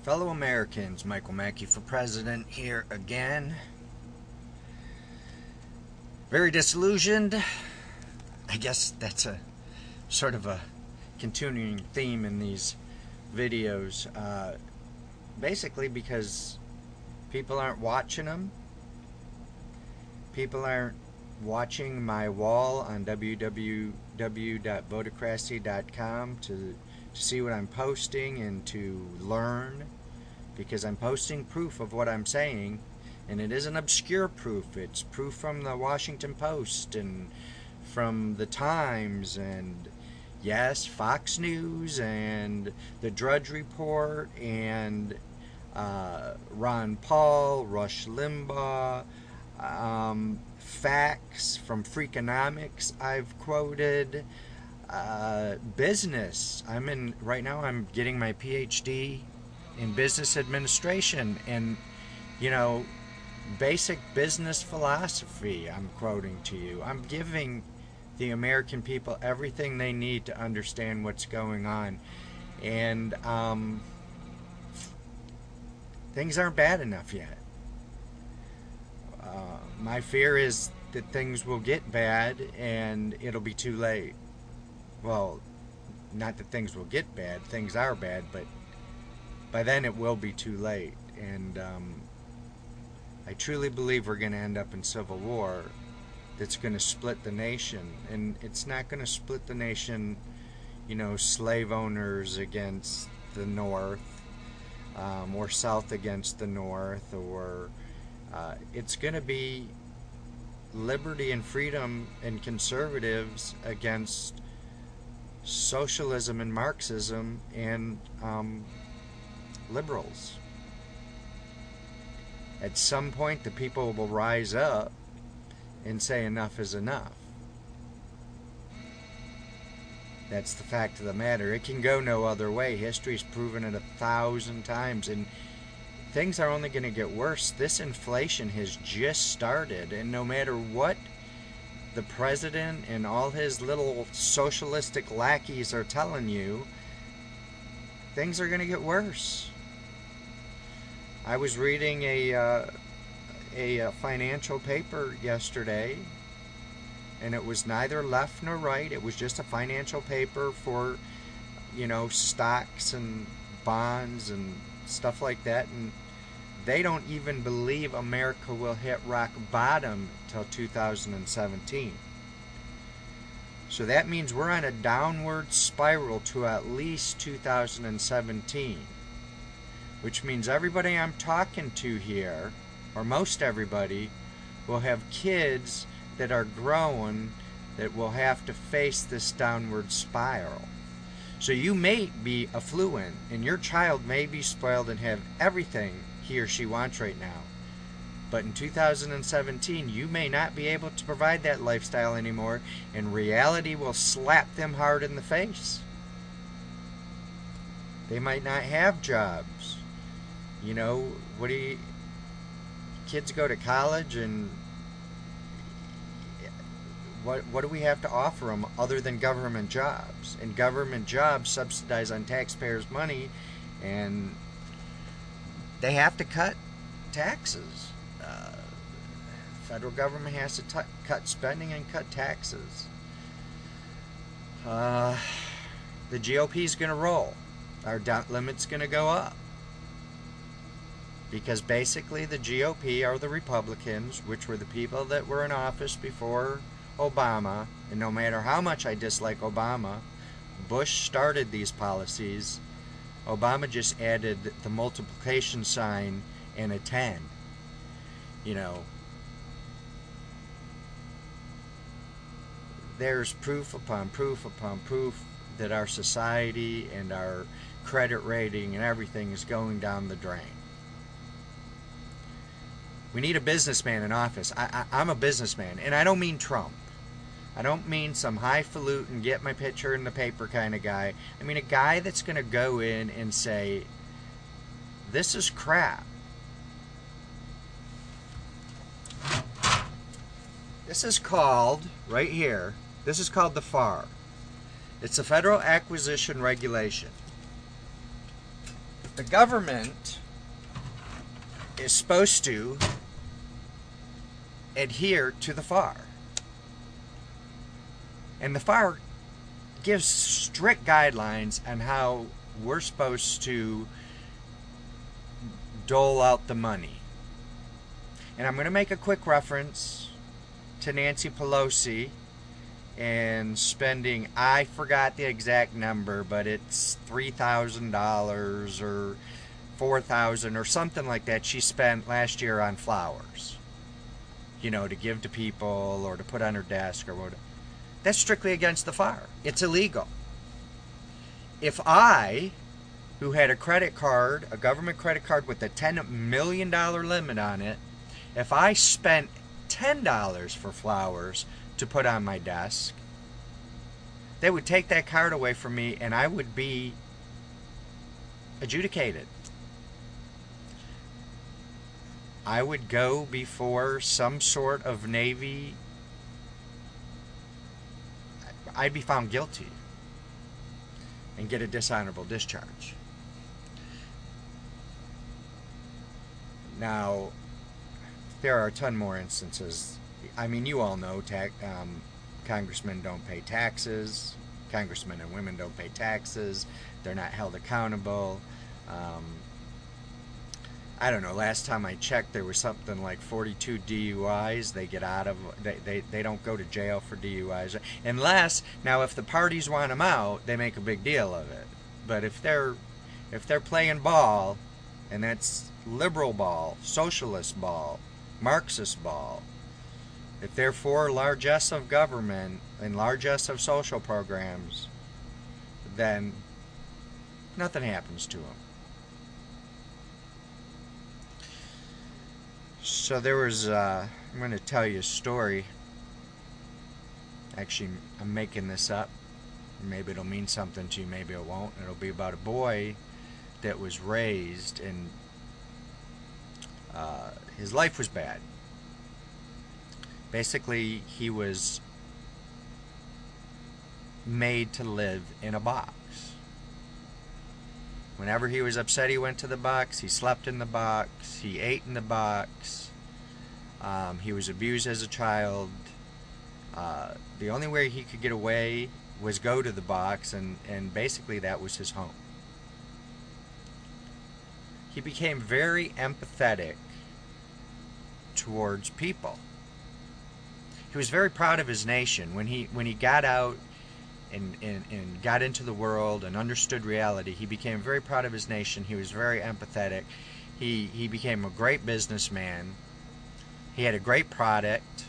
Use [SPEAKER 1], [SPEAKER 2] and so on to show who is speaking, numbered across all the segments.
[SPEAKER 1] Fellow Americans, Michael Mackey for president here again. Very disillusioned. I guess that's a sort of a continuing theme in these videos. Basically because people aren't watching them. People aren't watching my wall on www.VOTOCRACY.com to see what I'm posting and to learn, because I'm posting proof of what I'm saying, and it isn't obscure proof. It's proof from the Washington Post and from the Times and, yes, Fox News and the Drudge Report and Ron Paul, Rush Limbaugh, facts from Freakonomics I've quoted, business. Right now I'm getting my PhD in business administration, and basic business philosophy I'm quoting to you. I'm giving the American people everything they need to understand what's going on, and things aren't bad enough yet. My fear is that things will get bad and it'll be too late. Well, not that things will get bad, things are bad, but by then it will be too late. And I truly believe we're going to end up in civil war that's going to split the nation. And it's not going to split the nation, slave owners against the North, or South against the North, or it's going to be liberty and freedom and conservatives against socialism and Marxism and liberals. At some point the people will rise up and say enough is enough. That's the fact of the matter. It can go no other way. History's proven it 1,000 times, and things are only going to get worse. This inflation has just started, and no matter what the president and all his little socialistic lackeys are telling you, things are going to get worse. I was reading a financial paper yesterday, and it was neither left nor right. It was just a financial paper for, stocks and bonds and stuff like that, and they don't even believe America will hit rock bottom till 2017. So that means we're on a downward spiral to at least 2017. Which means everybody I'm talking to here, or most everybody, will have kids that are growing that will have to face this downward spiral. So you may be affluent, and your child may be spoiled and have everything he or she wants right now. But in 2017, you may not be able to provide that lifestyle anymore, and reality will slap them hard in the face. They might not have jobs. Kids go to college, and what do we have to offer them other than government jobs? And government jobs subsidized on taxpayers' money, and they have to cut taxes. Federal government has to cut spending and cut taxes. The GOP is going to roll. Our debt limit's going to go up. Because basically the GOP are the Republicans, which were the people that were in office before Obama. And no matter how much I dislike Obama, Bush started these policies. Obama just added the multiplication sign and a 10. There's proof upon proof upon proof that our society and our credit rating and everything is going down the drain. We need a businessman in office. I'm a businessman, and I don't mean Trump. I don't mean some highfalutin, get my picture in the paper kind of guy. I mean a guy that's going to go in and say, this is crap. This is called, right here, this is called the FAR. It's a Federal Acquisition Regulation. the government is supposed to adhere to the FAR. And the FAR gives strict guidelines on how we're supposed to dole out the money. And I'm going to make a quick reference to Nancy Pelosi and spending, I forgot the exact number, but it's $3,000 or $4,000 or something like that she spent last year on flowers, you know, to give to people or to put on her desk or whatever. That's strictly against the FAR. It's illegal. If I, who had a credit card, a government credit card with a $10 million limit on it, if I spent $10 for flowers to put on my desk, they would take that card away from me and I would be adjudicated. I would go before some sort of Navy. I'd be found guilty and get a dishonorable discharge. Now, there are a ton more instances. I mean, you all know congressmen don't pay taxes. Congressmen and women don't pay taxes. They're not held accountable. I don't know, last time I checked there was something like 42 DUIs they get out of. They don't go to jail for DUIs unless, now if the parties want them out, they make a big deal of it. But if they're playing ball, and that's liberal ball, socialist ball, Marxist ball, if they're for largesse of government and largesse of social programs, then nothing happens to them. So there was, I'm going to tell you a story. Actually, I'm making this up. Maybe it'll mean something to you, maybe it won't. It'll be about a boy that was raised, and his life was bad. Basically, he was made to live in a box. Whenever he was upset, he went to the box. He slept in the box. He ate in the box. He was abused as a child. The only way he could get away was go to the box, and basically that was his home. He became very empathetic towards people. He was very proud of his nation. When he got out and got into the world and understood reality, he became very proud of his nation. He was very empathetic. He became a great businessman. He had a great product,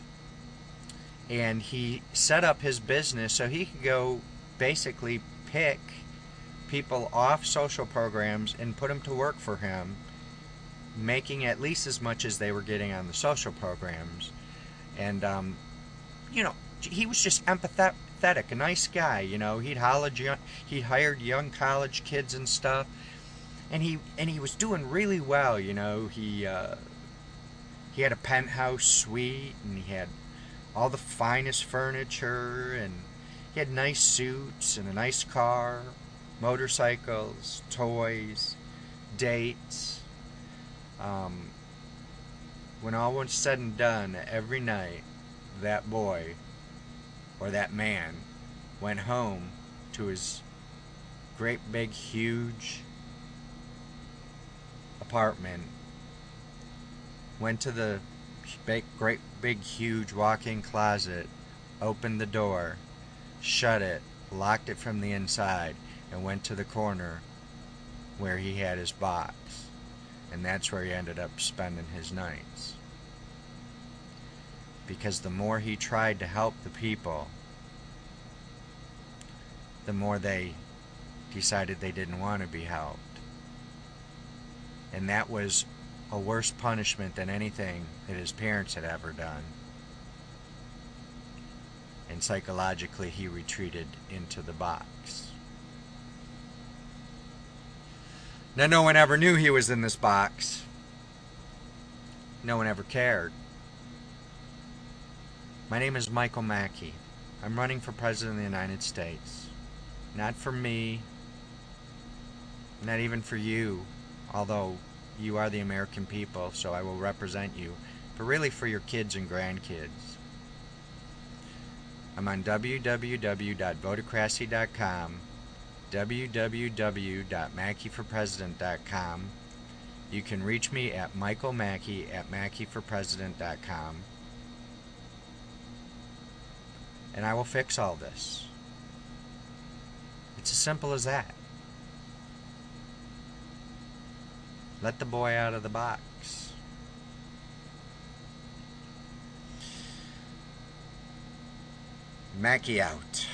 [SPEAKER 1] and he set up his business so he could go basically pick people off social programs and put them to work for him, making at least as much as they were getting on the social programs. And you know, he was just empathetic, a nice guy. You know, he'd hired young college kids and stuff, and he was doing really well. You know, he had a penthouse suite, and he had all the finest furniture, and he had nice suits and a nice car, motorcycles, toys, dates. When all was said and done, every night that boy, or that man, went home to his great big huge apartment, went to the great big huge walk-in closet, opened the door, shut it, locked it from the inside, and went to the corner where he had his box. And that's where he ended up spending his nights. Because the more he tried to help the people, the more they decided they didn't want to be helped. And that was a worse punishment than anything that his parents had ever done. And psychologically, he retreated into the box. Now, no one ever knew he was in this box. No one ever cared. My name is Michael Mackey. I'm running for President of the United States. Not for me. Not even for you. although you are the American people, so I will represent you, but really for your kids and grandkids. I'm on www.VOTOCRACY.com, www.mackeyforpresident.com. You can reach me at Michael Mackey at mackeyforpresident.com. And I will fix all this. It's as simple as that. Let the boy out of the box. Mackey out.